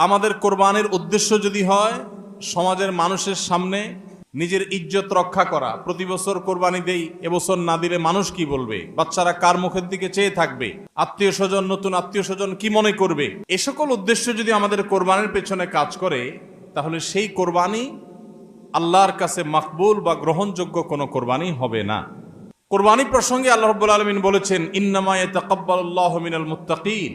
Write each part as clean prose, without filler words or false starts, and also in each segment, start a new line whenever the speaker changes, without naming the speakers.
আমাদের কোরবানির উদ্দেশ্য যদি হয় সমাজের মানুষের সামনে নিজের ইজ্জত রক্ষা করা, প্রতি বছর কোরবানি দেই, এবছর না দিলে মানুষ কি বলবে, বাচ্চারা কার মুখের দিকে চেয়ে থাকবে, আত্মীয় স্বজন, নতুন আত্মীয় স্বজন কি মনে করবে, এ সকল উদ্দেশ্য যদি আমাদের কোরবানির পেছনে কাজ করে, তাহলে সেই কোরবানি আল্লাহর কাছে মাকবুল বা গ্রহণযোগ্য কোনো কোরবানি হবে না। কোরবানি প্রসঙ্গে আল্লাহ রাব্বুল আলামিন বলেছেন, ইন্নামা ইয়াতাকাব্বালুল্লাহু মিনাল মুত্তাকিন।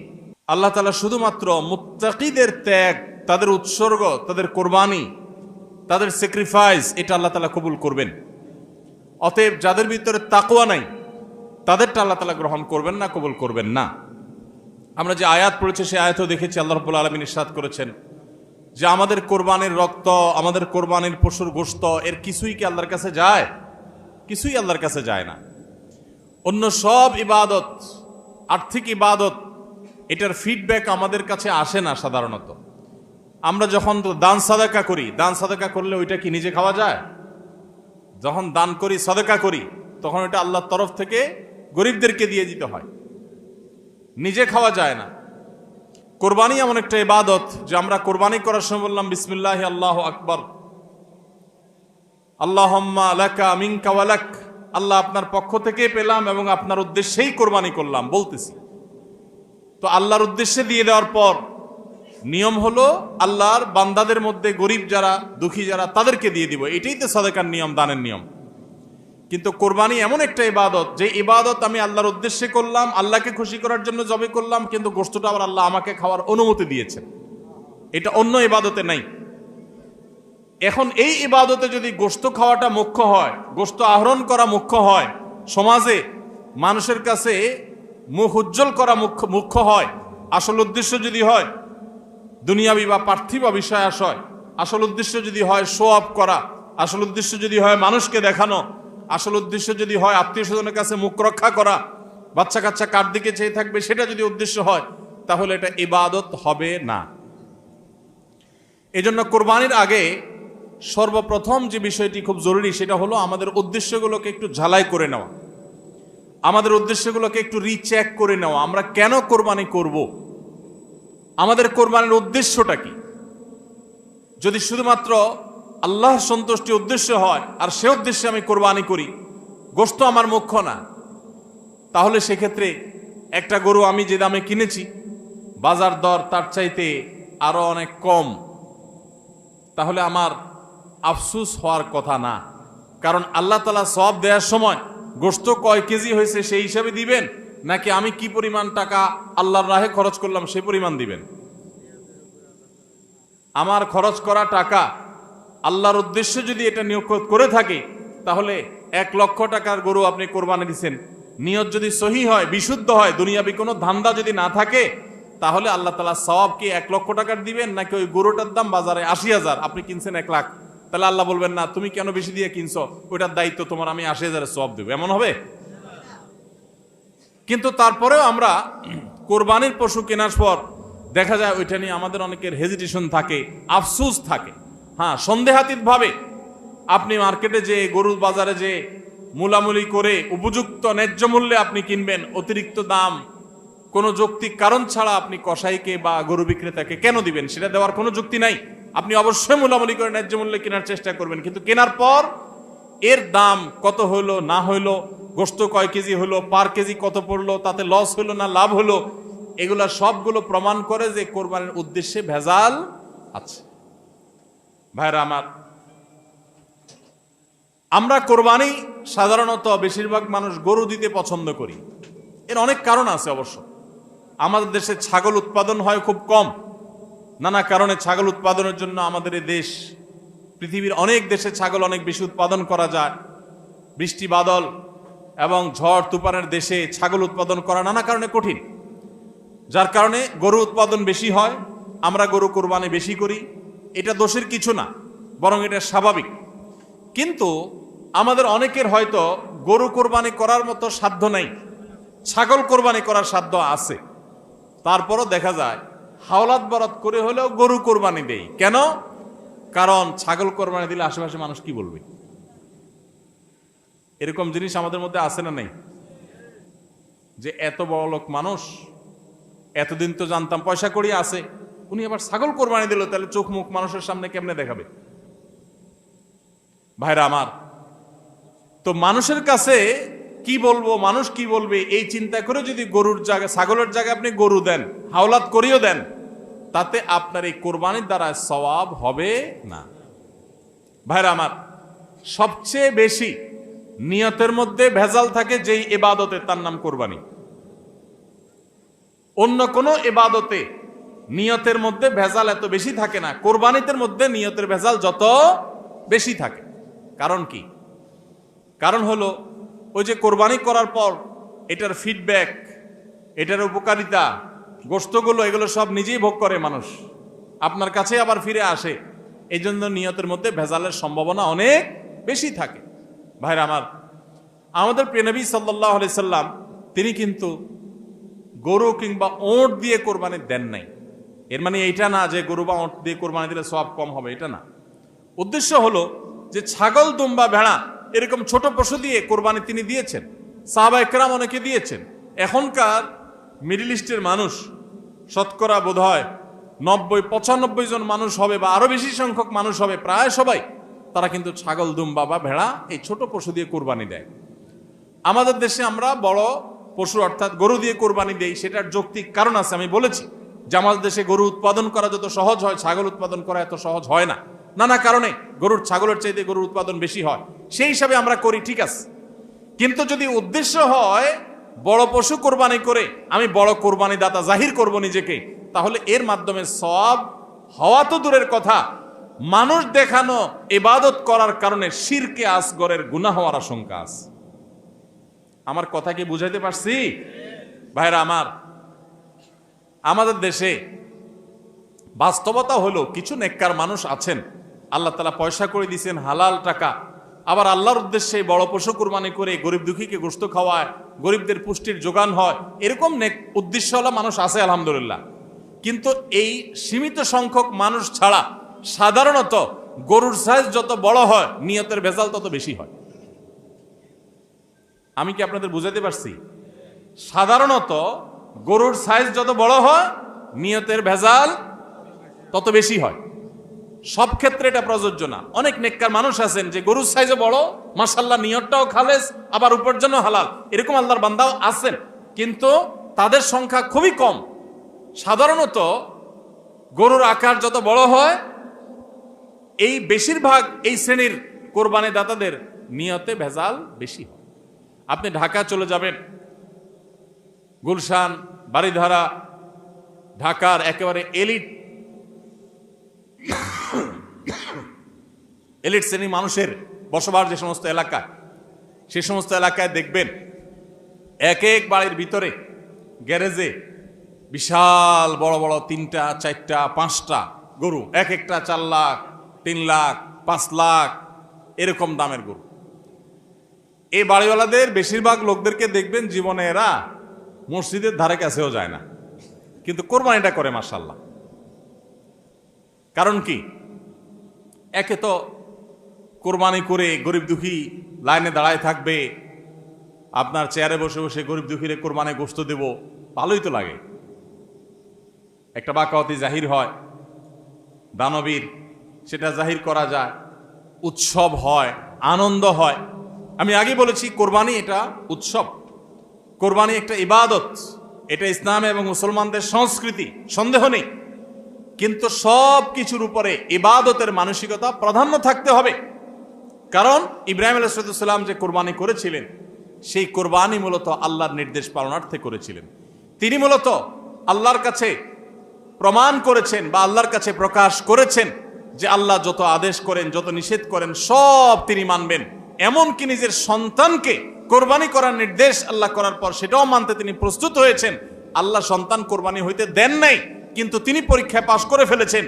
আল্লাহ তাআলা শুধুমাত্র মুত্তাকিদের ত্যাগ, তাদের উৎসর্গ, তাদের কোরবানি, তাদের স্যাক্রিফাইস, এটা আল্লাহ তাআলা কবুল করবেন। অতএব যাদের ভিতরে তাকওয়া নাই তাদেরটা আল্লাহ তাআলা গ্রহণ করবেন না, কবুল করবেন না। আমরা যে আয়াত পড়েছি সেই আয়াতও দেখেছি আল্লাহ রাব্বুল আলামিন ইরশাদ করেছেন যে আমাদের কোরবানির রক্ত, আমাদের কোরবানির পশুর গোশত, এর কিছুই কি আল্লাহর কাছে যায়? কিছুই আল্লাহর কাছে যায় না। অন্য সব ইবাদত, আর্থিক ইবাদত, এটার ফিডব্যাক আমাদের কাছে আসে না সাধারণত। আমরা যখন দান সাদাকা করি, দান সাদাকা করলে ওইটা কি নিজে খাওয়া যায়? যখন দান করি, সাদাকা করি, তখন এটা আল্লাহর তরফ থেকে গরিবদেরকে দিয়ে দিতে হয়, নিজে খাওয়া যায় না। কোরবানি এমন একটা ইবাদত যে আমরা কোরবানি করার সময় বললাম বিসমিল্লাহ আল্লাহু আকবার, আল্লাহুম্মা লাকা মিনকা ওয়া লাক, আল্লাহ আপনার পক্ষ থেকে পেলাম এবং আপনার উদ্দেশ্যেই কোরবানি করলাম বলতেছি। তো আল্লাহর উদ্দেশ্যে দিয়ে দেওয়ার পর নিয়ম হলো আল্লাহর বান্দাদের মধ্যে গরিব যারা, দুঃখী যারা, তাদেরকে দিয়ে দিব। এটাই তো সাদাকার নিয়ম, দানের নিয়ম। কিন্তু কোরবানি এমন একটা ইবাদত যে ইবাদত আমি আল্লাহর উদ্দেশ্যে করলাম, আল্লাহকে খুশি করার জন্য জবে করলাম, কিন্তু গোশতটা আবার আল্লাহ আমাকে খাওয়ার অনুমতি দিয়েছেন। এটা অন্য ইবাদতে নাই। এখন এই ইবাদতে যদি গোশত খাওয়াটা মুখ্য হয়, গোশত আহরণ করা মুখ্য হয়, সমাজে মানুষের কাছে মুখ উজ্জ্বল করা মুখ্য হয়, আসল উদ্দেশ্য যদি হয় দুনিয়াবি বা পার্থিব বিষয় আশয়, আসল উদ্দেশ্য যদি হয় শো অফ করা, আসল উদ্দেশ্য যদি হয় মানুষকে দেখানো, আসল উদ্দেশ্য যদি হয় আত্মীয় স্বজনের কাছে মুখ রক্ষা করা, বাচ্চা কাচ্চা কার দিকে চেয়ে থাকবে, সেটা যদি উদ্দেশ্য হয়, তাহলে এটা ইবাদত হবে না। এজন্য কোরবানির আগে সর্বপ্রথম যে বিষয়টি খুব জরুরি সেটা হলো আমাদের উদ্দেশ্যগুলোকে একটু ঝালাই করে নেওয়া, আমাদের উদ্দেশ্যগুলোকে একটু রিচেক করে নেওয়া। আমরা কেন কোরবানি করব? আমাদের কোরবানির উদ্দেশ্যটা কি? যদি শুধুমাত্র আল্লাহর সন্তুষ্টি উদ্দেশ্য হয় আর সে উদ্দেশ্যে আমি কোরবানি করি, গোশত আমার মুখ্য না, তাহলে সেক্ষেত্রে একটা গরু আমি যে দামে কিনেছি বাজার দর তার চাইতে আরো অনেক কম, তাহলে আমার আফসুস হওয়ার কথা না। কারণ আল্লাহ তাআলা সওয়াব দেওয়ার সময় গোশত কয় কেজি হয়েছে সেই হিসাবে দিবেন, নাকি আমি কি পরিমাণ টাকা আল্লাহর রাহে খরচ করলাম সেই পরিমাণ দিবেন? আমার খরচ করা টাকা আল্লাহর উদ্দেশ্যে যদি এটা নিয়োগ করে থাকে, তাহলে 1 লক্ষ টাকার গরু আপনি কোরবানি দিচ্ছেন, নিয়ত যদি সহি হয়, বিশুদ্ধ হয়, দুনিয়াবি কোনো ধান্দা যদি না থাকে, তাহলে আল্লাহ তাআলা সওয়াব কি 1 লক্ষ টাকার দিবেন, নাকি ওই গরুটার দাম বাজারে 80,000, আপনি কিনছেন 1 লাখ, তাহলে আল্লাহ বলবেন না তুমি কেন বেশি দিয়ে কিনছো, ওইটার দায়িত্ব তোমার, আমি 80,000 সওয়াব দেব? এমন হবে? কিন্তু তারপরেও আমরা কোরবানির পশু কেনার পর দেখা যায় ওইটা নিয়ে আমাদের অনেকের হেজিটেশন থাকে, আফসোস থাকে। হ্যাঁ, সন্দেহাতীত ভাবে আপনি মার্কেটে যে গরুর বাজারে যে মূলামূলি করে উপযুক্ত ন্যায্য মূল্যে আপনি কিনবেন, অতিরিক্ত দাম কোনো যৌক্তিক কারণ ছাড়া আপনি কসাইকে বা গরু বিক্রেতাকে কেন দিবেন? সেটা দেওয়ার কোনো যুক্তি নাই। আপনি অবশ্যই মূলামূলি করে ন্যায্য মূল্যে কেনার চেষ্টা করবেন, কিন্তু কেনার পর এর দাম কত হইলো না হইলো, গোশত কয় কেজি হলো, পার কেজি কত পড়লো, তাতে লস হইলো না লাভ হলো, এগুলা সবগুলো প্রমাণ করে যে কোরবানির উদ্দেশ্যে ভেজাল আছে। ভাইরা আমার, আমরা কোরবানি সাধারণত বেশিরভাগ মানুষ গরু দিতে পছন্দ করি। এর অনেক কারণ আছে অবশ্য। আমাদের দেশে ছাগল উৎপাদন হয় খুব কম, নানা কারণে ছাগল উৎপাদনের জন্য আমাদের এই দেশ, পৃথিবীর অনেক দেশে ছাগল অনেক বেশি উৎপাদন করা যায়। বৃষ্টি বাদল এবং ঝড় তুফানের দেশে ছাগল উৎপাদন করা নানা কারণে কঠিন, যার কারণে গরু উৎপাদন বেশি হয়, আমরা গরু কোরবানি বেশি করি। এটা দোষের কিছু না, বরং এটা স্বাভাবিক। কিন্তু আমাদের অনেকের হয়তো গরু কোরবানি করার মতো সাধ্য নাই, ছাগল কোরবানি করার সাধ্য আছে। তারপরও দেখা যায় হাওলাত বরাত করে হলেও গরু কোরবানি দেই। কেন? কারণ ছাগল কোরবানি দিলে আশেপাশে মানুষ কি বলবে? এরকম জিনিস আমাদের মধ্যে আছে না নেই? যে এত বড় লোক মানুষ, এতদিন তো জানতাম পয়সা কড়ি আছে, উনি আবার ছাগল কোরবানি দিল, তাহলে চোখ মুখ মানুষের সামনে কেমনে দেখাবে? ভাইরা আমার, তো মানুষের কাছে কি বলবো, মানুষ কি বলবে, এই চিন্তা করে যদি গরুর জায়গায়, ছাগলের জায়গায় আপনি গরু দেন, হাওলাত করিও দেন, তাতে আপনার এই কোরবানির দ্বারা সওয়াব হবে না। ভাইরা আমার, সবচেয়ে বেশি নিয়তের মধ্যে ভেজাল থাকে যেই ইবাদতে, তার নাম কোরবানি। অন্য কোন ইবাদতে নিয়তের মধ্যে ভেজাল এত বেশি থাকে না, কোরবানিতের মধ্যে নিয়তের ভেজাল যত বেশি থাকে। কারণ কি? কারণ হলো ওই যে কোরবানি করার পর এটার ফিডব্যাক, এটার উপকারিতা, গোশতগুলো, এগুলো সব নিজেই ভোগ করে মানুষ, আপনার কাছে আবার ফিরে আসে। এই জন্য নিয়তের মধ্যে ভেজালের সম্ভাবনা অনেক বেশি থাকে। ভাইরা আমার, আমাদের প্রিয় নবী সাল্লাল্লাহু আলাইহি সাল্লাম তিনি কিন্তু গরু কিংবা ওঁট দিয়ে কোরবানি দেন নাই। এর মানে এইটা না যে গরু বা ওঁট দিয়ে কোরবানি দিলে সওয়াব কম হবে, এটা না। উদ্দেশ্য হলো যে ছাগল, দুম্বা, ভেড়া এরকম ছোট পশু দিয়ে কোরবানি তিনি দিয়েছেন, সাহাবায়ে কেরাম অনেকে দিয়েছেন। এখনকার মিডল ইস্টের মানুষ শতকরা বোধহয় 90-95 জন মানুষ হবে, বা আরো বেশি সংখ্যক মানুষ হবে, প্রায় সবাই, তারা কিন্তু ছাগল, দুম্বা বা ভেড়া এই ছোট পশু দিয়ে কোরবানি দেয়। আমাদের দেশে আমরা বড় পশু অর্থাৎ গরু দিয়ে কোরবানি দেই, সেটার যৌক্তিক কারণ আছে। আমি বলেছি যে আমাদের দেশে গরু উৎপাদন করা যত সহজ হয়, ছাগল উৎপাদন করা এত সহজ হয় না। নানা কারণে গরুর, ছাগলের চাইতে গরুর উৎপাদন বেশি হয়, সেই হিসাবে আমরা করি, ঠিক আছে। কিন্তু যদি উদ্দেশ্য হয় বড় পশু কোরবানি করে আমি বড় কোরবানি দাতা জাহির করব নিজেকে, তাহলে এর মাধ্যমে সওয়াব হওয়া তো দূরের কথা, মানুষ দেখানো ইবাদত করার কারণে শিরকে আসগরের গুনাহ হওয়ার আশঙ্কা আছে। আমার কথা কি বুঝাইতে পারছি? ভাইরা আমার, আমাদের দেশে বাস্তবতা হলো কিছু নেককার মানুষ আছেন, আল্লাহ তাআলা পয়সা করে দিয়েছেন, হালাল টাকা, আবার আল্লাহর উদ্দেশ্যে বড় পশু কুরবানি করে গরিব দুঃখীকে গোশত খাওয়ায়, গরিবদের পুষ্টির যোগান হয়, এরকম নেক উদ্দেশ্যওয়ালা মানুষ আছে আলহামদুলিল্লাহ। কিন্তু এই সীমিত সংখ্যক মানুষ ছাড়া সাধারণত গরুর সাইজ যত বড় হয় নিয়তের ভেজাল তত বেশি হয়। আমি কি আপনাদের বুঝাতে পারছি? সাধারণত গরুর সাইজ যত বড় হয় নিয়তের ভেজাল তত বেশি হয়। সব ক্ষেত্রে এটা প্রযোজ্য না। অনেক নেককার মানুষ আছেন যে গরুর সাইজে বড়, মাশাআল্লাহ নিয়তটাও খালেস, আবার উপার্জনও হালাল, এরকম আল্লাহর বান্দাও আছেন, কিন্তু তাদের সংখ্যা খুবই কম। সাধারণত গরুর আকার যত বড় হয়, এই বেশিরভাগ এই শ্রেণীর কোরবানি দাতাদের নিয়তে ভেজাল বেশি হয়। আপনি ঢাকা চলে যাবেন, গুলশান, বাড়িধারা, ঢাকার একেবারে এলিট শ্রেণী মানুষের বসবাস যে সমস্ত এলাকায়, সে সমস্ত এলাকায় দেখবেন এক এক বাড়ির ভিতরে গ্যারেজে বিশাল বড় বড় 3টা, 4টা, 5টা গরু, এক একটা 4 লাখ, 3 লাখ, 5 লাখ এরকম দামের গরু। এই বাড়িওয়ালাদের বেশিরভাগ লোকদেরকে দেখবেন জীবনে এরা মসজিদের ধারে কাছেও যায় না, কিন্তু কোরবানিটা করে মাশাআল্লাহ। কারণ কি? একে তো কোরবানি করে গরিব দুঃখী লাইনে দাঁড়ায় থাকবে, আপনার চেয়ারে বসে বসে গরিব দুঃখীরে কোরবানি গোশত দেব, ভালোই তো লাগে। একটা বাকাওয়াতি জাহির হয়, দানবীর, সেটা জাহির করা যায়, উৎসব হয়, আনন্দ হয়। আমি আগে বলেছি কোরবানি এটা উৎসব, কোরবানি একটা ইবাদত, এটা ইসলাম এবং মুসলমানদের সংস্কৃতি, সন্দেহ নেই। কিন্তু সব কিছুর উপরে ইবাদতের মানসিকতা প্রাধান্য থাকতে হবে। কারণ ইব্রাহিম আলাইহিস সালাম যে কোরবানি করেছিলেন, সেই কোরবানি মূলত আল্লাহর নির্দেশ পালনার্থে করেছিলেন। তিনি মূলত আল্লাহর কাছে প্রমাণ করেছেন বা আল্লাহর কাছে প্রকাশ করেছেন যে আল্লাহ যত আদেশ করেন, যত নিষেধ করেন সব তিনি মানবেন। এমনকি নিজের সন্তানকে কোরবানি করার নির্দেশ আল্লাহ করার পর সেটাও মানতে তিনি প্রস্তুত হয়েছেন। আল্লাহ সন্তান কোরবানি হইতে দেন নাই, কিন্তু তিনি পরীক্ষায় পাশ করে ফেলেছেন।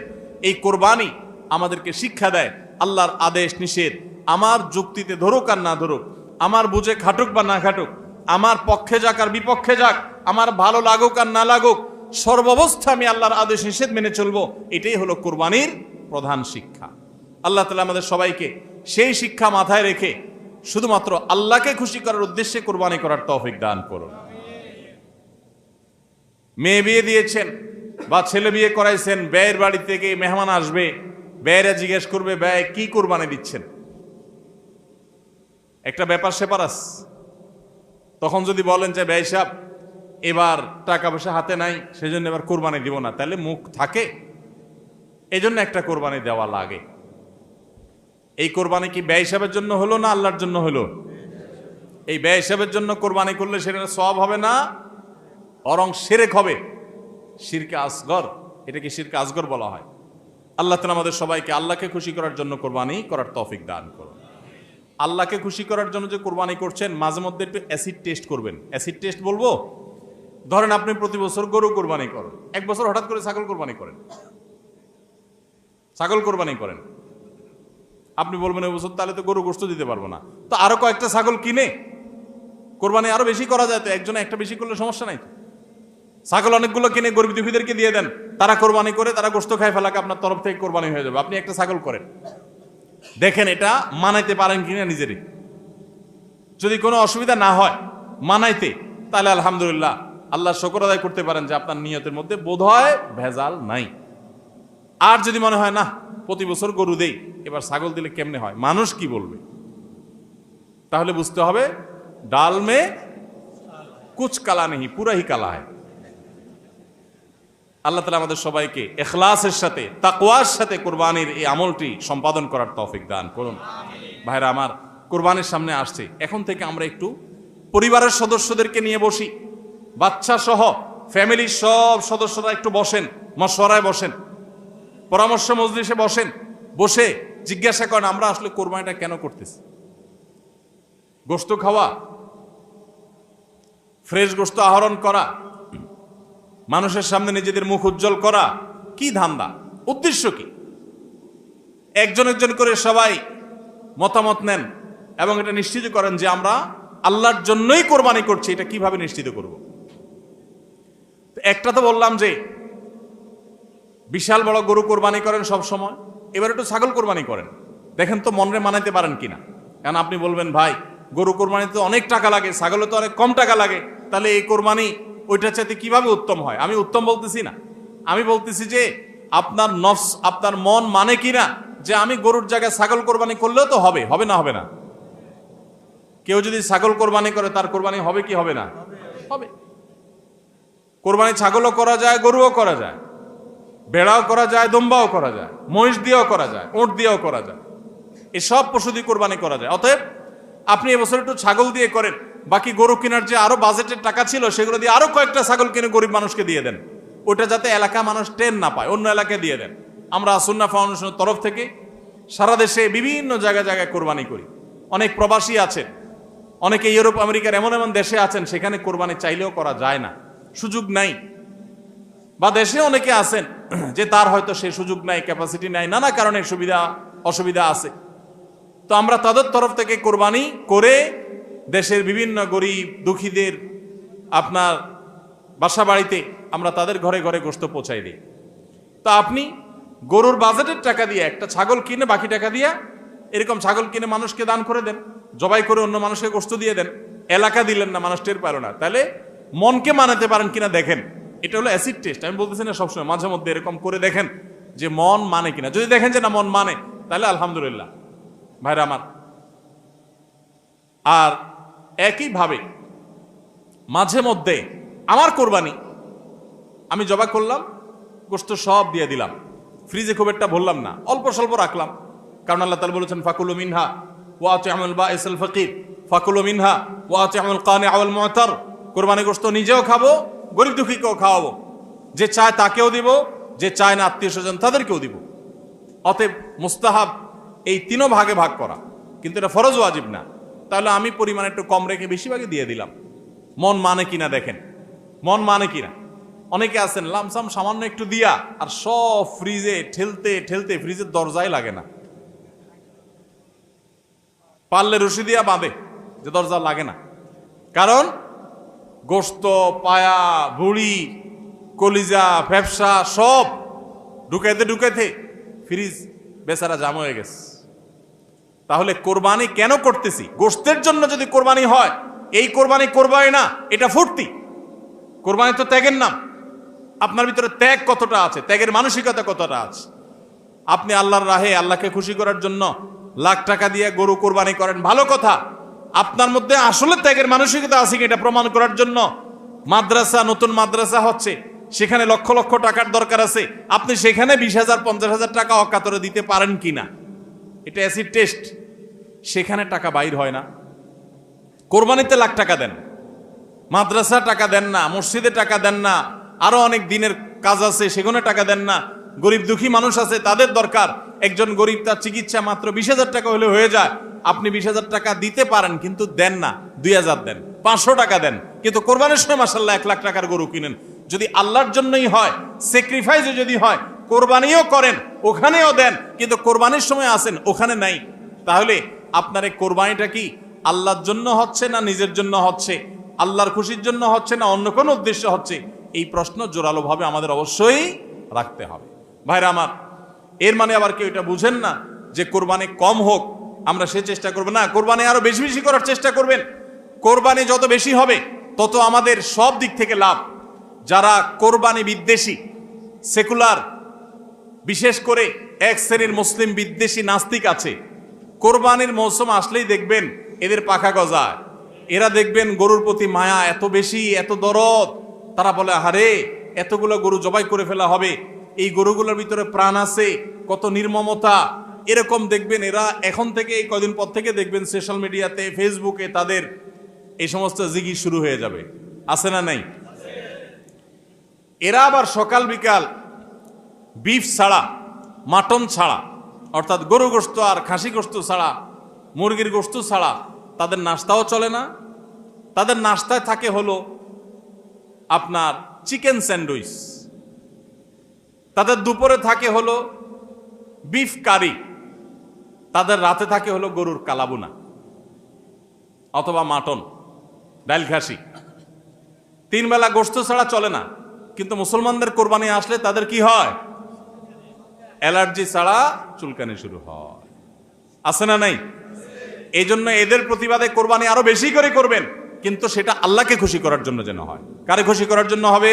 এই কোরবানি আমাদেরকে শিক্ষা দেয় আল্লাহর আদেশ নিষেধ আমার যুক্তিতে ধরুক আর না ধরুক, আমার বুঝে খাটুক বা না খাটুক, আমার পক্ষে যাক আর বিপক্ষে যাক, আমার ভালো লাগুক আর না লাগুক, সর্বাবস্থা আমি আল্লাহর আদেশ নিষেধ মেনে চলবো। এটাই হলো কোরবানির প্রধান শিক্ষা। আল্লাহ তাআলা আমাদের সবাইকে সেই শিক্ষা মাথায় রেখে শুধুমাত্র আল্লাহকে খুশি করার উদ্দেশ্যে কোরবানি করার তৌফিক দান করুন। মেয়ে বিয়ে দিয়েছেন, বা ছেলে বিয়ে করাইছেন, ব্যয়ের বাড়ি থেকে মেহমান আসবে, ব্যয়েরা জিজ্ঞেস করবে ব্যয় কি কোরবানি দিচ্ছেন, একটা ব্যাপার সেপার আছে। তখন যদি বলেন যে ব্যয় সাহেব এবার টাকা পয়সা হাতে নাই, সেজন্য এবার কোরবানি দিব না, তাহলে মুখ থাকে? এজন্য একটা কোরবানি দেওয়া লাগে। এই কোরবানি কি ব্যয় হিসাবের জন্য হলো না আল্লাহর জন্য হলো? এই ব্যয় হিসাবের জন্য কোরবানি করলে সেটা সওয়াব হবে না, বরং শিরক হবে, শিরকে আসগর। এটাকে শিরকে আসগর বলা হয়। আল্লাহ তাআলা আমাদের সবাইকে আল্লাহকে খুশি করার জন্য কোরবানি করার তৌফিক দান করুন। আল্লাহকে খুশি করার জন্য যে কোরবানি করছেন, মাঝে মধ্যে একটু অ্যাসিড টেস্ট করবেন। অ্যাসিড টেস্ট বলবো, ধরেন আপনি প্রতি বছর গরু কোরবানি করেন, এক বছর হঠাৎ করে ছাগল কোরবানি করেন, ছাগল কোরবানি করেন। আপনি বলবেন ওই বছর তাহলে তো গরু গোশত দিতে পারবো না, তো আরো কয়েকটা ছাগল কিনে কোরবানি আরো বেশি করা যায়, তো একজনে একটা বেশি করলে সমস্যা নাই। ছাগল অনেকগুলো কিনে গরিব দুঃখীদেরকে দিয়ে দেন, তারা কোরবানি করে, তারা গোশত খায় ফেলাকে আপনার তরফ থেকে কোরবানি হয়ে যাবে। আপনি একটা ছাগল করেন, দেখেন এটা মানাইতে পারেন কিনা নিজেরই। যদি কোনো অসুবিধা না হয় মানাইতে, তাহলে আলহামদুলিল্লাহ আল্লাহ শুকর আদায় করতে পারেন যে আপনার নিয়তের মধ্যে বোধহয় ভেজাল নাই। আর যদি মনে হয় না প্রতি বছর গরু দেই, এবার ছাগল দিলে কেমনে হয়, মানুষ কি বলবে, তাহলে বুঝতে হবে ডাল মে কুচ কালা নেই, পুরা হি কালা হয়। আল্লাহ তাআলা আমাদের সবাইকে ইখলাসের সাথে, তাকওয়ার সাথে কোরবানির এই আমলটি সম্পাদন করার তৌফিক দান করুন। ভাইরা আমার, কোরবানির সামনে আসছে, এখন থেকে আমরা একটু পরিবারের সদস্যদেরকে নিয়ে বসি, বাচ্চা সহ ফ্যামিলির সব সদস্যরা একটু বসেন, মশওয়ারায় বসেন, পরামর্শ মজলিসে বসেন, বসে জিজ্ঞাসা করেন আমরা আসলে কোরবানিটা কেন করতেছি। গোশত খাওয়া, ফ্রেশ গোশত আহরণ করা, মানুষের সামনে নিজেদের মুখ উজ্জ্বল করা, কি ধান্দা, উদ্দেশ্য কি? একজন একজন করে সবাই মতামত নেন এবং এটা নিশ্চিত করেন যে আমরা আল্লাহর জন্যই কোরবানি করছি। এটা কিভাবে নিশ্চিত করব? একটা তো বললাম যে বিশাল বড় গরু কোরবানি করেন সব সময়, এবার একটু ছাগল কোরবানি করেন, দেখেন তো মনে মানাইতে পারেন কিনা। কারণ আপনি বলবেন ভাই গরু কোরবানিতে অনেক টাকা লাগে, ছাগলে তো অনেক কম টাকা লাগে, তাহলে এই কোরবানি ওইটার চাইতে কিভাবে উত্তম হয়? আমি উত্তম বলতেছি না, আমি বলতেছি যে আপনার নফস, আপনার মন মানে কিনা যে আমি গরুর জায়গায় ছাগল কোরবানি করলেও তো হবে, হবে না হবে না? কেউ যদি ছাগল কোরবানি করে তার কোরবানি হবে কি হবে না? হবে। কোরবানি ছাগলও করা যায়, গরুও করা যায়, বেড়াও করা যায়, দম্বাও করা যায়, মহিষ দিয়েও করা যায়, উট দিয়েও করা যায়, এসব পশু দিয়ে কোরবানি করা যায়। অতএব আপনি এবছর একটু ছাগল দিয়ে করেন, বাকি গরু কেনার যে আরো বাজেটের টাকা ছিল সেগুলো দিয়ে আরো কয়েকটা ছাগল কিনে গরিব মানুষকে দিয়ে দেন, ওটা যাতে এলাকা মানুষ টেন না পায়, অন্য এলাকায় দিয়ে দেন। আমরা সুন্নাহ ফাউন্ডেশনের তরফ থেকে সারা দেশে বিভিন্ন জায়গায় জায়গায় কোরবানি করি। অনেক প্রবাসী আছেন, অনেকে ইউরোপ আমেরিকার এমন এমন দেশে আছেন সেখানে কোরবানি চাইলেও করা যায় না, সুযোগ নাই, বা দেশে অনেকে আছেন যে তার হয়তো সে সুযোগ নাই, ক্যাপাসিটি নাই, নানা কারণে সুবিধা অসুবিধা আছে। তো আমরা তাদের তরফ থেকে কোরবানি করে দেশের বিভিন্ন গরিব দুঃখীদের আপনার বাসা বাড়িতে আমরা তাদের ঘরে ঘরে গোশত পৌঁছাই দিই। তা আপনি গরুর বাজেটের টাকা দিয়ে একটা ছাগল কিনে বাকি টাকা দিয়ে এরকম ছাগল কিনে মানুষকে দান করে দেন, জবাই করে অন্য মানুষকে গোশত দিয়ে দেন, এলাকা দিলেন না, মানুষ টের পারো না, তাহলে মনকে মানাতে পারেন কিনা দেখেন। এটা হলো অ্যাসিড টেস্ট, আমি বলতেছি না সবসময়, মাঝে মধ্যে এরকম করে দেখেন যে মন মানে কিনা। যদি দেখেন যে না মন মানে, তাহলে আলহামদুলিল্লাহ ভাইরা আমার। আর একইভাবে মাঝে মধ্যে আমার কোরবানি আমি জবাই করলাম, গোশত সব দিয়ে দিলাম, ফ্রিজে খুব একটা ভরলাম না, অল্প স্বল্প রাখলাম, কারণ আল্লাহ তাআলা বলেছেন ফাকুলু মিনহা ওয়া আতি'মুল বাঈসাল ফাকির, ফাকুলু মিনহা ওয়া আতি'মুল কানি' ওয়াল মু'তার। কোরবানি গোশত নিজেও খাবো, গরিব দুঃখীকেও খাওয়াবো, যে চায় তাকেও দিব, যে চায় না আত্মীয় স্বজন তাদেরকেও দিব। অতএব মুস্তাহাব এই তিনও ভাগে ভাগ করা, কিন্তু এটা ফরজ ওয়াজিব না। তাহলে আমি পরিমাণ একটু কম রেখে বেশিরভাগই দিয়ে দিলাম, মন মানে কিনা দেখেন, মন মানে কিনা। অনেকে আছেন লামসাম সামান্য একটু দিয়া আর সব ফ্রিজে ঠেলতে ঠেলতে ফ্রিজের দরজায় লাগে না, পারলে রশি দিয়া বাঁধে যে দরজা লাগে না, কারণ গোশত পায়া ভুড়ি কলিজা ফ্যাপসা সব ঢুকাইতে ঢুকাইতে ফ্রিজ বেচারা জাম হয়ে গেছে। তাহলে কোরবানি কেন করতেছি? গোশতের জন্য যদি কোরবানি হয়, এই কোরবানি কোরবানি না, এটা ফুর্তি। কোরবানি তো ত্যাগের নাম, আপনার ভিতরে ত্যাগ কতটা আছে, ত্যাগের মানসিকতা কতটা আছে। আপনি আল্লাহর রাহে আল্লাহকে খুশি করার জন্য লাখ টাকা দিয়ে গরু কোরবানি করেন, ভালো কথা। আপনার মধ্যে আসলে ত্যাগের মানসিকতা আছে কি এটা প্রমাণ করার জন্য মাদ্রাসা, নতুন মাদ্রাসা হচ্ছে, সেখানে লক্ষ লক্ষ টাকার দরকার আছে, আপনি সেখানে 20,000 50,000 টাকা অকাতরে দিতে পারেন কিনা, এটা অ্যাসিড টেস্ট। সেখানে টাকা বাইর হয় না। কোরবানিতে লাখ টাকা দেন, মাদ্রাসা টাকা দেন না, মসজিদে টাকা দেন না, আরো অনেক দিনের কাজ আছে সেখানে টাকা দেন না। গরিব দুঃখী মানুষ আছে, তাদের দরকার। একজন গরিব, তার চিকিৎসা মাত্র 20,000 টাকা হলে হয়ে যায়। আপনি 20,000 টাকা দিতে পারেন কিন্তু দেন না, 2,000 দেন, 500 টাকা দেন, কিন্তু কোরবানির সময় মাশাআল্লাহ 1 লাখ টাকার গরু কিনেন। যদি আল্লাহর জন্যই হয়, স্যাক্রিফাইসও যদি হয়, কোরবানিও করেন, ওখানেও দেন, কিন্তু কোরবানির সময় আসেন ওখানে নাই, তাহলে আপনার এই কোরবানিটা কি আল্লাহর জন্য হচ্ছে না নিজের জন্য হচ্ছে, আল্লাহর খুশির জন্য হচ্ছে না অন্য কোনো উদ্দেশ্য হচ্ছে? এই প্রশ্ন জোরালোভাবে আমাদের অবশ্যই রাখতে হবে। ভাইরা আমার, এর মানে আবার কেউ এটা বুঝেন না যে কোরবানি কম হোক আমরা সে চেষ্টা করবো না, কোরবানি আরো বেশি বেশি করার চেষ্টা করবেন। কোরবানি যত বেশি হবে তত আমাদের সব দিক থেকে লাভ। যারা কোরবানি বিদ্বেষী, সেকুলার, বিশেষ করে এক শ্রেণীর মুসলিম বিদ্বেষী নাস্তিক আছে, কোরবানির মৌসুম আসলেই দেখবেন এদের পাখা গজায়। এরা দেখবেন গরুর প্রতি মায়া এত বেশি, এত দরদ, তারা বলে আহারে এতগুলো গরু জবাই করে ফেলা হবে, এই গরুগুলোর ভিতরে প্রাণ আছে, কত নির্মমতা। এরকম দেখবেন এরা এখন থেকে, এই কদিন পর থেকে দেখবেন সোশ্যাল মিডিয়াতে, ফেসবুকে তাদের এই সমস্ত জিগি শুরু হয়ে যাবে, আছে না নাই? এরা আবার সকাল বিকাল বিফ ছাড়া, মাটন ছাড়া, অর্থাৎ গরু গোশত আর খাসি গোশত ছাড়া, মুরগির গোশত ছাড়া তাদের নাস্তাও চলে না। তাদের নাস্তায় থাকে হলো আপনার চিকেন স্যান্ডউইচ, তাদের দুপুরে থাকে হলো বিফ কারি, তাদের রাতে থাকে হলো গরুর কালাবুনা অথবা মাটন, ডাল খাসি। 3 বেলা গোশত ছাড়া চলে না। কিন্তু মুসলমানদের কোরবানি আসলে তাদের কি হয়? অ্যালার্জি ছাড়া চুলকানি শুরু হয়, আছে না নাই? এই জন্য এদের প্রতিবাদে কোরবানি আরো বেশি করে করবেন, কিন্তু সেটা আল্লাহকে খুশি করার জন্য যেন হয়। কারে খুশি করার জন্য হবে?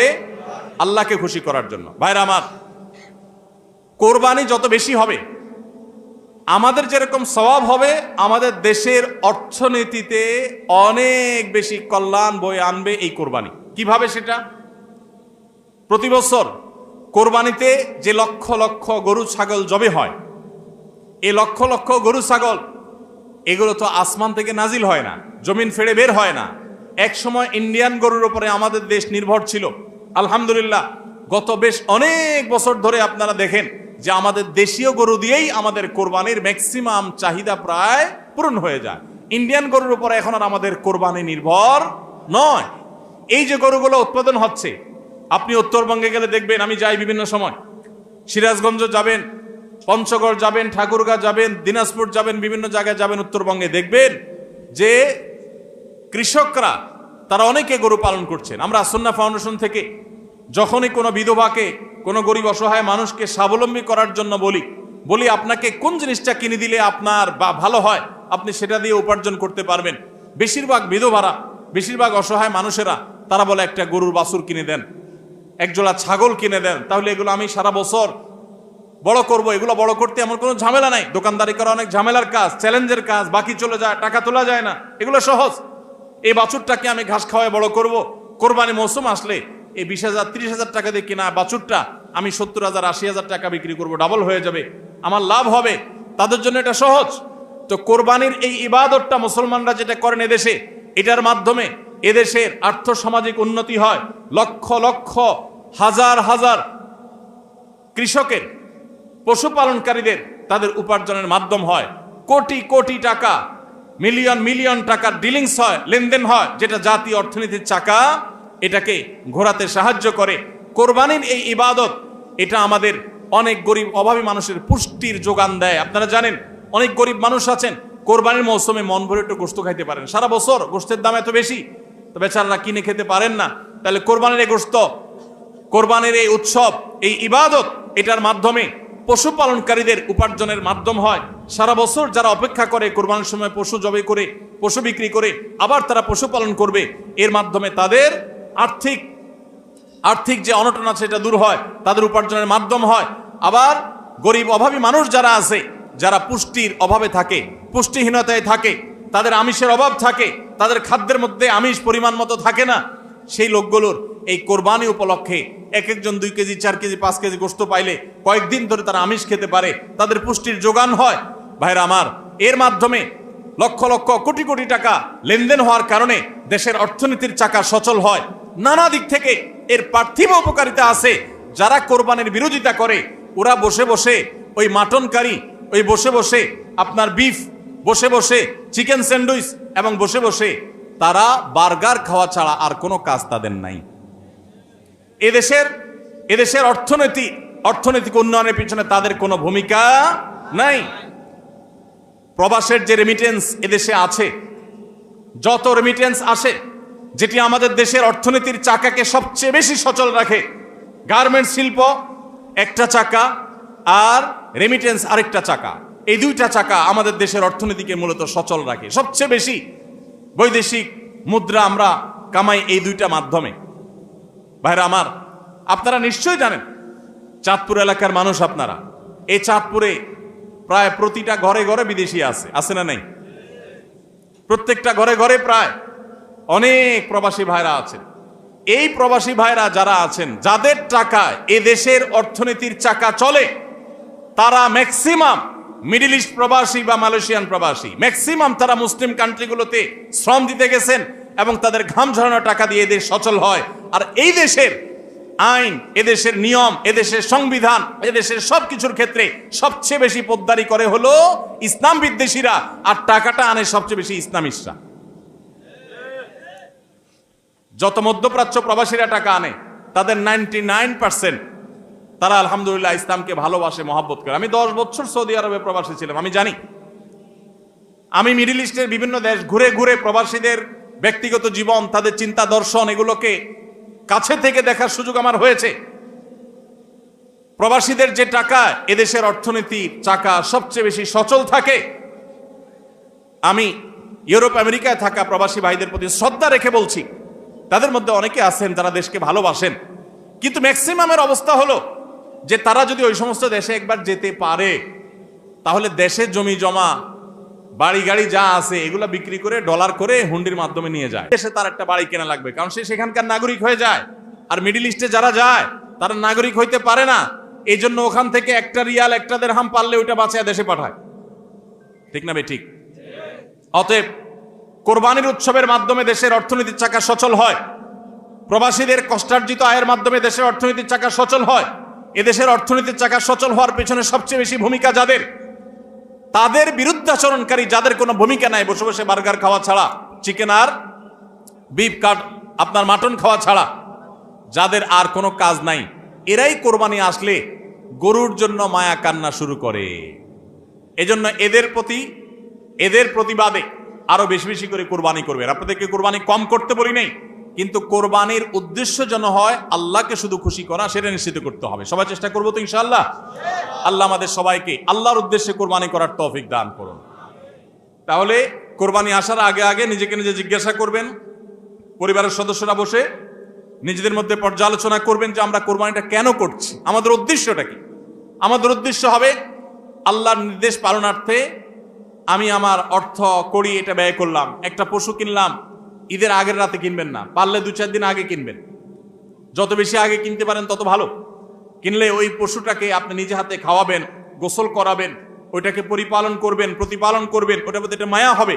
আল্লাহকে খুশি করার জন্য। ভাইরা আমার, কোরবানি যত বেশি হবে আমাদের যেরকম সওয়াব হবে, আমাদের দেশের অর্থনীতিতে অনেক বেশি কল্যাণ বয়ে আনবে এই কোরবানি। কিভাবে সেটা? প্রতি বছর কোরবানিতে যে লক্ষ লক্ষ গরু ছাগল জবে হয়, এই লক্ষ লক্ষ গরু ছাগল এগুলো তো আসমান থেকে নাজিল হয় না, জমিন ফেড়ে বের হয় না। এক সময় ইন্ডিয়ান গরুর উপরে আমাদের দেশ নির্ভর ছিল। আলহামদুলিল্লাহ গত বেশ অনেক বছর ধরে আপনারা দেখেন যে আমাদের দেশীয় গরু দিয়েই আমাদের কোরবানির ম্যাক্সিমাম চাহিদা প্রায় পূরণ হয়ে যায়। ইন্ডিয়ান গরুর উপরে এখন আর আমাদের কোরবানি নির্ভর নয়। এই যে গরুগুলো উৎপাদন হচ্ছে, আপনি উত্তরবঙ্গে গেলে দেখবেন, আমি যাই বিভিন্ন সময়, সিরাজগঞ্জ যাবেন, পঞ্চগড় যাবেন, ঠাকুরগাঁ যাবেন, দিনাজপুর যাবেন, বিভিন্ন জায়গায় যাবেন উত্তরবঙ্গে, দেখবেন যে কৃষকরা তারা অনেকে গরু পালন করছেন। আমরা সুন্নাহ ফাউন্ডেশন থেকে যখনই কোনো বিধবাকে, কোনো গরিব অসহায় মানুষকে স্বাবলম্বী করার জন্য বলি আপনাকে কোন জিনিসটা কিনে দিলে আপনার ভালো হয়, আপনি সেটা দিয়ে উপার্জন করতে পারবেন। বেশিরভাগ বিধবারা, বেশিরভাগ অসহায় মানুষেরা তারা বলে একটা গরুর বাছুর কিনে দেন, একজোড়া ছাগল কিনে দেন, তাহলে এগুলো আমি সারা বছর বড় করব। এগুলো বড় করতে আমার কোনো ঝামেলা নাই। দোকানদারি করা অনেক ঝামেলার কাজ, চ্যালেঞ্জের কাজ, বাকি চলে যায়, টাকা তোলা যায় না, এগুলো সহজ। এই বাছুরটাকে আমি ঘাস খাওয়ায় বড় করব। কোরবানি মৌসুম আসলে এই 20,000 30,000 টাকা দিয়ে কেনা বাছুরটা আমি 70,000 80,000 টাকা বিক্রি করব, ডাবল হয়ে যাবে, আমার লাভ হবে। তাদের জন্য এটা সহজ। তো কোরবানির এই ইবাদতটা মুসলমানরা যেটা করেন এদেশে, এটার মাধ্যমে এদেশের আর্থ সামাজিক উন্নতি হয়। লক্ষ লক্ষ হাজার হাজার কৃষকের, পশুপালনকারীদের তাদের উপার্জনের মাধ্যম হয়। কোটি কোটি টাকা, মিলিয়ন মিলিয়ন টাকার ডিলিংস হয়, লেনদেন হয়, যেটা জাতীয় অর্থনীতির চাকা এটাকে ঘোরাতে সাহায্য করে। কোরবানির এই ইবাদত এটা আমাদের অনেক গরিব অভাবী মানুষের পুষ্টির যোগান দেয়। আপনারা জানেন অনেক গরিব মানুষ আছেন কোরবানির মৌসুমে মন ভরে একটু গোশত খাইতে পারেন, সারা বছর গোশতের দাম এত বেশি, তো বেচারারা কিনে খেতে পারেন না। তাহলে কোরবানির এই গোশত, কোরবানির এই উৎসব, এই ইবাদত, এটার মাধ্যমে পশুপালনকারীদের উপার্জনের মাধ্যম হয়। সারা বছর যারা অপেক্ষা করে কোরবানির সময় পশু জবাই করে, পশু বিক্রি করে আবার তারা পশুপালন করবে, এর মাধ্যমে তাদের আর্থিক আর্থিক যে অনটন আছে এটা দূর হয়, তাদের উপার্জনের মাধ্যম হয়। আবার গরিব অভাবী মানুষ যারা আছে, যারা পুষ্টির অভাবে থাকে, পুষ্টিহীনতায় থাকে, তাদের আমিষের অভাব থাকে, তাদের খাদ্যের মধ্যে আমিষ পরিমাণ মতো থাকে না, সেই লোকগুলোর এই কোরবানি উপলক্ষে এক একজন 2 কেজি 4 কেজি 5 কেজি গোশত পাইলে কয়েকদিন ধরে তারা আমিষ খেতে পারে, তাদের পুষ্টির যোগান হয়। ভাইরা আমার, এর মাধ্যমে লক্ষ লক্ষ কোটি কোটি টাকা লেনদেন হওয়ার কারণে দেশের অর্থনীতির চাকা সচল হয়। নানা দিক থেকে এর পার্থিব উপকারিতা আছে। যারা কোরবানির বিরোধিতা করে ওরা বসে বসে ওই মাটন কারি, ওই বসে বসে আপনার বিফ, বসে বসে চিকেন স্যান্ডউইচ এবং বসে বসে তারা বার্গার খাওয়া ছাড়া আর কোনো কাজ তাদের নাই। এদেশের অর্থনৈতিক উন্নয়নের পিছনে তাদের কোনো ভূমিকা নাই। প্রবাসের যে রেমিটেন্স এদেশে আছে, যত রেমিটেন্স আসে, যেটি আমাদের দেশের অর্থনীতির চাকাকে সবচেয়ে বেশি সচল রাখে, গার্মেন্টস শিল্প একটা চাকা আর রেমিটেন্স আরেকটা চাকা, এই 2টা চাকা আমাদের দেশের অর্থনীতিকে মূলত সচল রাখে। সবচেয়ে বেশি বৈদেশিক মুদ্রা আমরা কামাই এই 2টা মাধ্যমে। ভাইরা আমার, আপনারা নিশ্চয়ই জানেন, চাঁদপুর এলাকার মানুষ আপনারা, এই চাঁদপুরে প্রায় প্রতিটা ঘরে ঘরে বিদেশি আছে না নেই? প্রত্যেকটা ঘরে ঘরে প্রায় অনেক প্রবাসী ভাইরা আছেন। এই প্রবাসী ভাইরা যারা আছেন, যাদের টাকায় এ দেশের অর্থনীতির চাকা চলে, তারা ম্যাক্সিমাম মিডল ইস্ট প্রবাসী বা মালয়েশিয়ান প্রবাসী, ম্যাক্সিমাম তারা মুসলিম কান্ট্রিগুলোতে শ্রম দিতে গেছেন এবং তাদের ঘাম ঝরানো টাকা দিয়ে এদেশ সচল হয়। আর এই দেশের আইন, এদেশের নিয়ম, এদেশের সংবিধান, এদেশের সবকিছুর ক্ষেত্রে সবচেয়ে বেশি পোদ্দারি করে হলো ইসলাম বিদ্বেষীরা, আর টাকাটা আনে সবচেয়ে বেশি ইসলামিস্টরা। যত মধ্যপ্রাচ্য প্রবাসীরা টাকা আনে, তাদের 99% তারা আলহামদুলিল্লাহ ইসলামকে ভালোবাসে, মহব্বত করে। আমি 10 বছর সৌদি আরবে প্রবাসী ছিলাম, আমি জানি। আমি মিডল ইস্টের বিভিন্ন দেশ ঘুরে ঘুরে প্রবাসীদের ব্যক্তিগত জীবন, তাদের চিন্তা দর্শন, এগুলোকে কাছে থেকে দেখার সুযোগ আমার হয়েছে। প্রবাসীদের যে টাকা এদেশের অর্থনীতির চাকা সবচেয়ে বেশি সচল থাকে। আমি ইউরোপ আমেরিকায় থাকা প্রবাসী ভাইদের প্রতি শ্রদ্ধা রেখে বলছি, তাদের মধ্যে অনেকে আছেন যারা দেশকে ভালোবাসেন, কিন্তু ম্যাক্সিমামের অবস্থা হলো যে তারা যদি ওই সমস্ত দেশে একবার যেতে পারে, তাহলে দেশের জমি জমা, বাড়ি গাড়ি যা আছে এগুলা বিক্রি করে ডলার করে হুন্ডির মাধ্যমে নিয়ে যায়। দেশে তার একটা বাড়ি কেনা লাগবে, কারণ সে সেখানকার নাগরিক হয়ে যায়। আর মিডল ইস্টে যারা যায় তারা নাগরিক হইতে পারে না, এই জন্য ওখান থেকে একটা রিয়াল, একটা দেরহাম পারলে ওইটা বাঁচিয়ে দেশে পাঠায়। ঠিক না বে ঠিক? অতএব কোরবানির উৎসবের মাধ্যমে দেশের অর্থনীতির চাকা সচল হয়। প্রবাসীদের কষ্টার্জিত আয়ের মাধ্যমে দেশের অর্থনীতির চাকা সচল হয়। এদেশের অর্থনীতির চাকা সচল হওয়ার পেছনে সবচেয়ে বেশি ভূমিকা যাদের, তাদের বিরুদ্ধাচরণকারী যাদের কোনো ভূমিকা নাই, বসে বসে বার্গার খাওয়া ছাড়া, চিকেন আর বিফ কাট আপনার মাটন খাওয়া ছাড়া যাদের আর কোনো কাজ নাই, এরাই কোরবানি আসলে গরুর জন্য মায়া কান্না শুরু করে। এজন্য এদের প্রতিবাদে আরো বেশি বেশি করে কোরবানি করবেন। আপনাদেরকে কোরবানি কম করতে বলি নাই, কিন্তু কোরবানির উদ্দেশ্য যেন হয় আল্লাহকে শুধু খুশি করা, সেটা নিশ্চিত করতে হবে। সবাই চেষ্টা করবো তো ইনশাআল্লাহ? আল্লাহ আমাদের সবাইকে আল্লাহর উদ্দেশ্যে কোরবানি করার তৌফিক দান করুন। তাহলে কোরবানি আসার আগে আগে নিজেকে নিজে জিজ্ঞাসা করবেন, পরিবারের সদস্যরা বসে নিজেদের মধ্যে পর্যালোচনা করবেন যে আমরা কোরবানিটা কেন করছি, আমাদের উদ্দেশ্যটা কি। আমাদের উদ্দেশ্য হবে আল্লাহর নির্দেশ পালনার্থে আমি আমার অর্থ করি, এটা ব্যয় করলাম। একটা পশু কিনলাম, ঈদের আগের রাতে কিনবেন না, পারলে 2-4 দিন আগে কিনবেন। যত বেশি আগে কিনতে পারেন তত ভালো। কিনলে ওই পশুটাকে আপনি নিজে হাতে খাওয়াবেন, গোসল করাবেন, ওইটাকে পরিপালন করবেন, প্রতিপালন করবেন, ওটার প্রতি একটা মায়া হবে।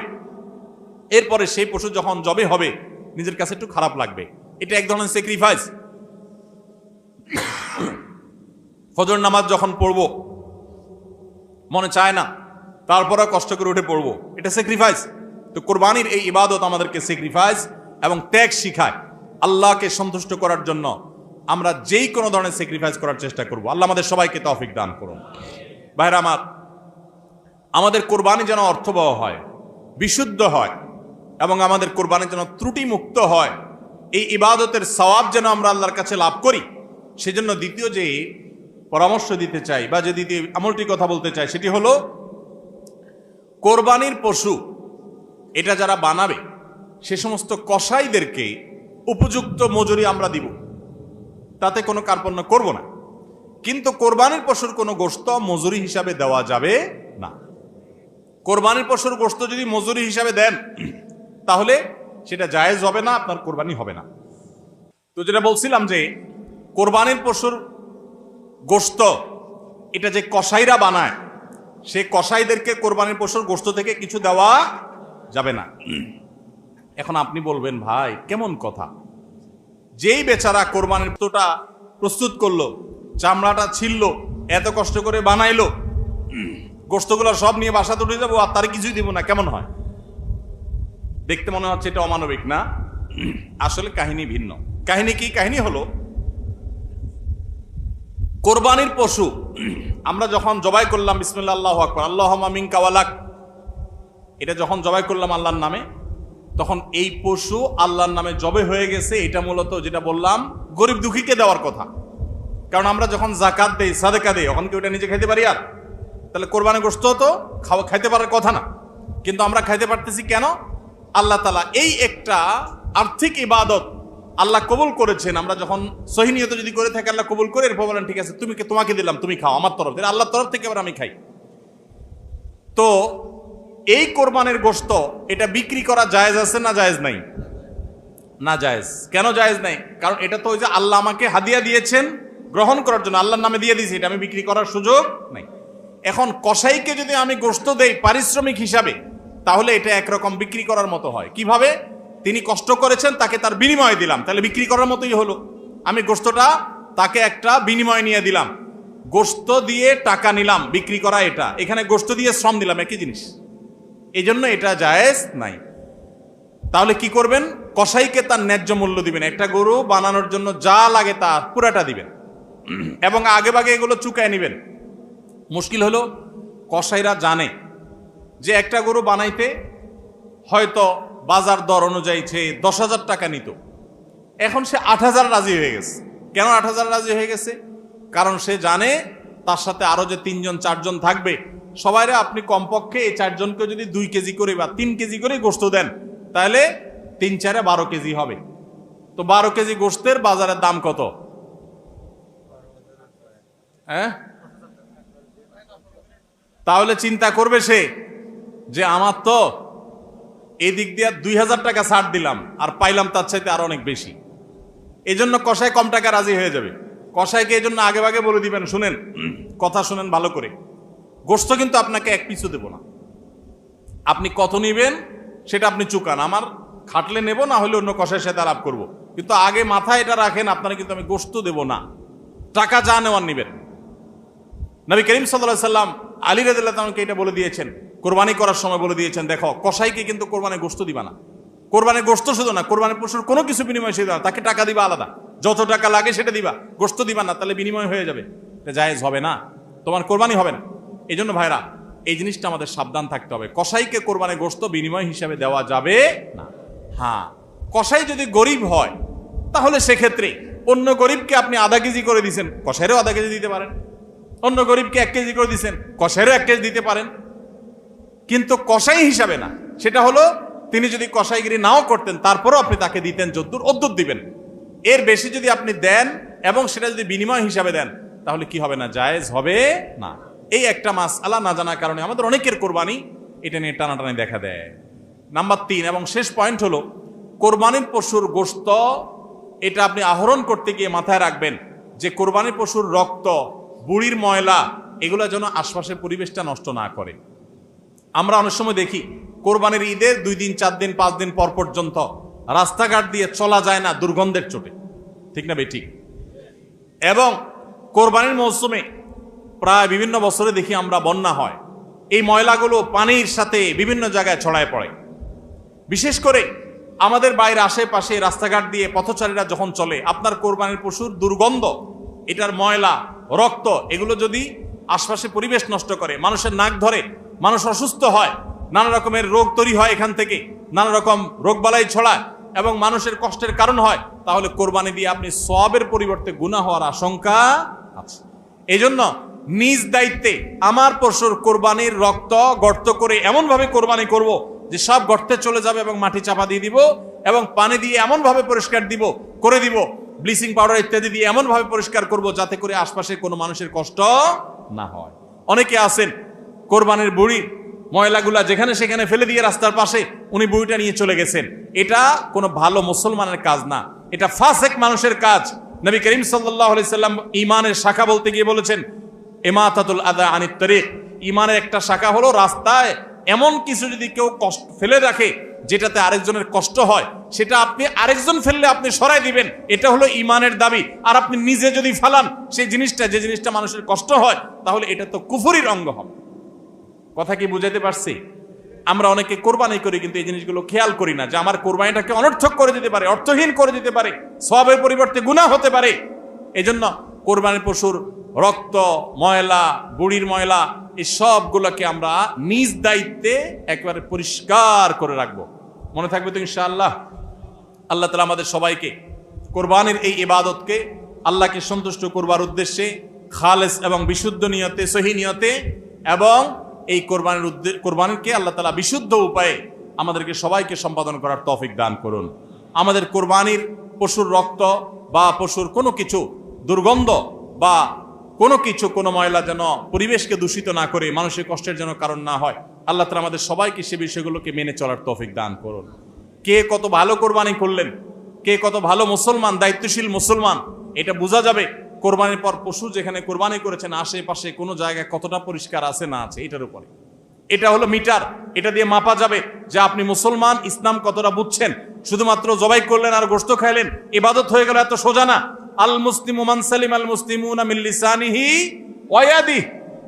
এরপরে সেই পশু যখন জবে হবে নিজের কাছে একটু খারাপ লাগবে। এটা এক ধরনের স্যাক্রিফাইস। ফজর নামাজ যখন পড়বো মনে চায় না, তারপরেও কষ্ট করে উঠে পড়বো, এটা স্যাক্রিফাইস। তো কোরবানির এই ইবাদত আমাদেরকে স্যাক্রিফাইস এবং ত্যাগ শিখায়। আল্লাহকে সন্তুষ্ট করার জন্য আমরা যেই কোনো ধরনের স্যাক্রিফাইস করার চেষ্টা করব। আল্লাহ আমাদের সবাইকে তৌফিক দান করুন। ভাইরা আমার, আমাদের কোরবানি যেন অর্থবহ হয়, বিশুদ্ধ হয়, এবং আমাদের কোরবানি যেন ত্রুটি মুক্ত হয়, এই ইবাদতের সওয়াব যেন আমরা আল্লাহর কাছে লাভ করি, সেজন্য দ্বিতীয় যে পরামর্শ দিতে চাই বা যে দ্বিতীয় আমলটি কথা বলতে চাই সেটি হলো, কোরবানির পশু এটা যারা বানাবে সে সমস্ত কসাইদেরকে উপযুক্ত মজুরি আমরা দিব। তাতে কোনো কার্পণ্য করব না। কিন্তু কোরবানির পশুর কোনো গোশত মজুরি হিসাবে দেওয়া যাবে না। কোরবানির পশুর গোশত যদি মজুরি হিসাবে দেন তাহলে সেটা জায়েজ হবে না, আপনার কোরবানি হবে না। তো যেটা বলছিলাম যে কোরবানির পশুর গোশত এটা যে কসাইরা বানায়, সে কসাইদেরকে কোরবানির পশুর গোশত থেকে কিছু দেওয়া যাবে না। এখন আপনি বলবেন, ভাই কেমন কথা, যেই বেচারা কোরবানির পশুটা প্রস্তুত করলো, চামড়াটা ছিললো, এত কষ্ট করে বানাইলো, গোশতগুলো সব নিয়ে বাসাতে উঠে যাবো আর তার কিছুই দিব না, কেমন হয়? দেখতে মনে হচ্ছে এটা অমানবিক না? আসলে কাহিনী ভিন্ন। কাহিনী কি? কাহিনী হলো কোরবানির পশু আমরা যখন জবাই করলাম, বিসমিল্লাহ আল্লাহু আকবার, আল্লাহুম্মা মিনকা ওয়ালাক, এটা যখন জবাই করলাম আল্লাহর নামে, তখন এই পশু আল্লাহর নামে জবে হয়ে গেছে। এটা মূলত যেটা বললাম গরিব দুঃখীকে দেওয়ার কথা। কারণ আমরা যখন জাকাত দেই, সাদেকা দেই, তখন কি ওটা নিজে খাইতে পারি? আর তাহলে কোরবানি গোশত তো খাইতে পারার কথা না, কিন্তু আমরা খাইতে পারতেছি কেন? আল্লাহ তাআলা এই একটা আর্থিক ইবাদত আল্লাহ কবুল করেছেন। আমরা যখন সহি নিয়ত যদি করে থাকি, আল্লাহ কবুল করে এরপর বলেন ঠিক আছে তোমাকে দিলাম, তুমি খাও আমার তরফ থেকে, আল্লাহর তরফ থেকে আবার আমি খাই। তো এই কোরবানির গোশত এটা বিক্রি করা জায়েজ আছে না জায়েজ নাই? না জায়েজ। কেন জায়েজ নাই? কারণ এটা তো ওই যে আল্লাহ আমাকে হাদিয়া দিয়েছেন গ্রহণ করার জন্য, আল্লাহর নামে দিয়ে দিয়েছি, এটা আমি বিক্রি করার সুযোগ নাই। এখন কসাইকে যদি আমি গোশত দেই পারিশ্রমিক হিসাবে, তাহলে এটা একরকম বিক্রি করার মতো হয়। কিভাবে? তিনি কষ্ট করেছেন, তাকে তার বিনিময় দিলাম, তাহলে বিক্রি করার মতোই হলো। আমি গোশতটা তাকে একটা বিনিময় নিয়ে দিলাম, গোশত দিয়ে টাকা নিলাম, বিক্রি করা এটা, এখানে গোশত দিয়ে শ্রম দিলাম, একই জিনিস। এই জন্য এটা জায়েজ নাই। তাহলে কি করবেন? কসাইকে তার ন্যায্য মূল্য দিবেন। একটা গরু বানানোর জন্য যা লাগে তা পুরাটা দিবেন এবং আগে ভাগে এগুলো চুকায় নিবেন। মুশকিল হলো কসাইরা জানে যে একটা গরু বানাইতে হয়তো বাজার দর অনুযায়ী সে 10,000 টাকা নিত, এখন সে 8,000 রাজি হয়ে গেছে। কেন 8,000 রাজি হয়ে গেছে? কারণ সে জানে তার সাথে আরো যে 3-4 জন থাকবে, সবাইরে আপনি কমপক্ষে এই 4 জনকে যদি 2 কেজি করে বা 3 কেজি করে গোশত দেন, তাহলে 3-4 12 কেজি হবে। তো 12 কেজি গোশতের বাজারের দাম কত? হ্যাঁ, তাহলে চিন্তা করবে সে যে আমার তো এদিক দিয়ে 2,000 টাকা ছাড় দিলাম আর পাইলাম তার চাইতে আরো অনেক বেশি। এই জন্য কসাই কম টাকা রাজি হয়ে যাবে। কসাইকে এই জন্য আগে ভাগে বলে দিবেন, শুনেন, কথা শুনেন ভালো করে, গোশত কিন্তু আপনাকে এক পিছু দেব না, আপনি কত নিবেন সেটা আপনি চুকান, আমার খাটলে নেব, না হলে অন্য কসাইয়ের সাথে আলাপ করবো, কিন্তু আগে মাথায় এটা রাখেন আপনারা কিন্তু আমি গোশত দেব না, টাকা যা নেওয়ার নিবেন। নবী করিম সাল্লাল্লাহু আলাইহি সাল্লাম আলী রাদিয়াল্লাহু তাআলাকে এটা বলে দিয়েছেন, কোরবানি করার সময় বলে দিয়েছেন, দেখো কসাইকে কিন্তু কোরবানি গোশত দিবা না। কোরবানি গোশত শুধু না, কোরবানির পশুর কোনো কিছু বিনিময় সে দিবা না, তাকে টাকা দিবা আলাদা, যত টাকা লাগে সেটা দিবা, গোশত দিবা না, তাহলে বিনিময় হয়ে যাবে, এটা জায়েজ হবে না, তোমার কোরবানি হবে না। এই জন্য ভাইরা এই জিনিসটা আমাদের সাবধান থাকতে হবে, কসাইকে কোরবানি গোশত বিনিময় হিসাবে দেওয়া যাবে না। হ্যাঁ, কসাই যদি গরিব হয় তাহলে সেক্ষেত্রে অন্য গরিবকে আপনি আধা কেজি করে দিচ্ছেন, কসাইরও আধা কেজি দিতে পারেন, অন্য গরিবকে 1 কেজি করে দিচ্ছেন, কসাইরও 1 কেজি দিতে পারেন, কিন্তু কসাই হিসাবে না। সেটা হলো তিনি যদি কসাইগিরি নাও করতেন তারপরও আপনি তাকে দিতেন যদ্দুর অদ্দুর দিবেন। এর বেশি যদি আপনি দেন এবং সেটা যদি বিনিময় হিসাবে দেন তাহলে কি হবে না? জায়েজ হবে না। এই একটা মাসআলা না জানার কারণে আমাদের অনেকের কোরবানি এটা নিয়ে টানাটানি দেখা দেয়। নাম্বার 3 এবং শেষ পয়েন্ট হলো কোরবানির পশুর গোশত এটা আপনি আহরণ করতে গিয়ে মাথায় রাখবেন যে কোরবানির পশুর রক্ত, বুড়ির ময়লা, এগুলো যেন আশপাশের পরিবেশটা নষ্ট না করে। আমরা অনেক সময় দেখি কোরবানির ঈদের 2 দিন 4 দিন 5 দিন পর পর্যন্ত রাস্তাঘাট দিয়ে চলা যায় না দুর্গন্ধের চোটে, ঠিক না বেঠিক? এবং কোরবানির মৌসুমে প্রায় বিভিন্ন বছরে দেখি আমরা বন্যা হয়, এই ময়লাগুলো পানির সাথে বিভিন্ন জায়গায় ছড়ায় পড়ে। বিশেষ করে আমাদের বাইরে আশেপাশে রাস্তাঘাট দিয়ে পথচারীরা যখন চলে, আপনার কোরবানির পশুর দুর্গন্ধ, এটার ময়লা, রক্ত, এগুলো যদি আশপাশে পরিবেশ নষ্ট করে, মানুষের নাক ধরে, মানুষ অসুস্থ হয়, নানা রকমের রোগ তৈরি হয়, এখান থেকে নানা রকম রোগবালাই ছড়ায় এবং মানুষের কষ্টের কারণ হয়, তাহলে কোরবানি দিয়ে আপনি সওয়াবের পরিবর্তে গুনাহ হওয়ার আশঙ্কা আছে। এই জন্য নিজ দায়িত্বে আমার পশুর কোরবানির রক্ত গর্ত করে এমনভাবে কোরবানি করব যে সব গর্তে চলে যাবে এবং মাটি চাপা দিয়ে দিব এবং পানি দিয়ে এমনভাবে পরিষ্কার করে দিব ব্লিচিং পাউডার ইত্যাদি দিয়ে এমন ভাবে পরিষ্কার করব যাতে করে আশপাশে কোনো মানুষের কষ্ট না হয়। অনেকে আছেন কোরবানির বুড়ি ময়লাগুলা যেখানে সেখানে ফেলে দিয়ে রাস্তার পাশে উনি বুড়িটা নিয়ে চলে গেছেন। এটা কোনো ভালো মুসলমানের কাজ না, এটা ফাসেক মানুষের কাজ। নবী করিম সাল্লাল্লাহু আলাইহি সাল্লাম ঈমানের শাখা বলতে গিয়ে বলেছেন ইমাতাতুল আযা আনিত তারিক, ঈমানের একটা শাখা হলো রাস্তায় এমন কিছু যদি কেউ কষ্ট ফেলে রাখে যেটাতে আরেকজনের কষ্ট হয়, সেটা আপনি আরেকজন ফেললে আপনি সরাই দিবেন, এটা হলো ঈমানের দাবি। আর আপনি নিজে যদি ফালান সেই জিনিসটা, যে জিনিসটা মানুষের কষ্ট হয়, তাহলে এটা তো কুফরির অঙ্গ হবে। কথা কি বুঝাইতে পারছি? আমরা অনেকে কোরবানি করি কিন্তু এই জিনিসগুলো খেয়াল করি না যে আমার কোরবানিটাকে অনর্থক করে দিতে পারে, অর্থহীন করে দিতে পারে, সওয়াবের পরিবর্তে গুনাহ হতে পারে। এজন্য কোরবানির পশুর রক্ত, ময়লা, বুড়ির ময়লা, এই সবগুলোকে আমরা নিজ দায়িত্বে একেবারে পরিষ্কার করে রাখবো। মনে থাকবে তো ইনশাআল্লাহ? আল্লাহ তাআলা আমাদের সবাইকে কোরবানির এই ইবাদতকে আল্লাহকে সন্তুষ্ট করবার উদ্দেশ্যে খালেস এবং বিশুদ্ধ নিয়তে, সহি নিয়তে এবং এই কোরবানিকে আল্লাহ তাআলা বিশুদ্ধ উপায়ে আমাদেরকে সবাইকে সম্পাদন করার তৌফিক দান করুন। আমাদের কোরবানির পশুর রক্ত বা পশুর কোনো কিছু দুর্গন্ধ বা কোনো কিছু, কোনো ময়লা যেন পরিবেশকে দূষিত না করে মানুষের কষ্টের যেন কারণ না হয়। আল্লাহ তাআলা আমাদের সবাইকে সে বিষয়গুলোকে মেনে চলার তৌফিক দান করুন। কে কত ভালো কোরবানি করলেন, কে কত ভালো মুসলমান, দায়িত্বশীল মুসলমান, এটা বোঝা যাবে কোরবানির পর পশু যেখানে কোরবানি করেছেন আশেপাশে কোনো জায়গায় কতটা পরিষ্কার আছে না আছে, এটার উপরে। এটা হলো মিটার, এটা দিয়ে মাপা যাবে যে আপনি মুসলমান, ইসলাম কতটা বুঝছেন। শুধুমাত্র জবাই করলেন আর গোশত খাইলেন ইবাদত হয়ে গেল, এত সোজা না। আল মুসলিমু মান সালিম আল মুসলিমুনা মিন লিসানিহি ওয়া ইয়াদিহি,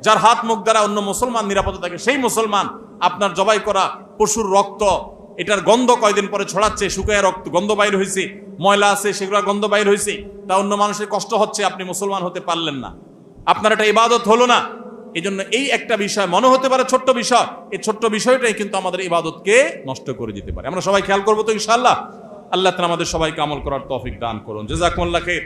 যার হাত মুখ দ্বারা অন্য মুসলমান নিরাপদ থাকে সেই মুসলমান। আপনার জবাই করা পশুর রক্ত, এটার গন্ধ কয়দিন পরে ছড়াচ্ছে, শুকায় রক্ত গন্ধ বাইর হয়েছে, ময়লা আছে সেগুলোর গন্ধ বাইর হয়েছে, তা অন্য মানুষের কষ্ট হচ্ছে, আপনি মুসলমান হতে পারলেন না, আপনার এটা ইবাদত হলো না। এই জন্য এই একটা বিষয় মনে হতে পারে ছোট্ট বিষয়, এই ছোট্ট বিষয়টাই কিন্তু আমাদের ইবাদতকে নষ্ট করে দিতে পারে। আমরা সবাই খেয়াল করবো তো ইনশাআল্লাহ? আল্লাহ তাআলা আমাদের সবাইকে আমল করার তৌফিক দান করুন। জাযাকুমুল্লাহ খাইর।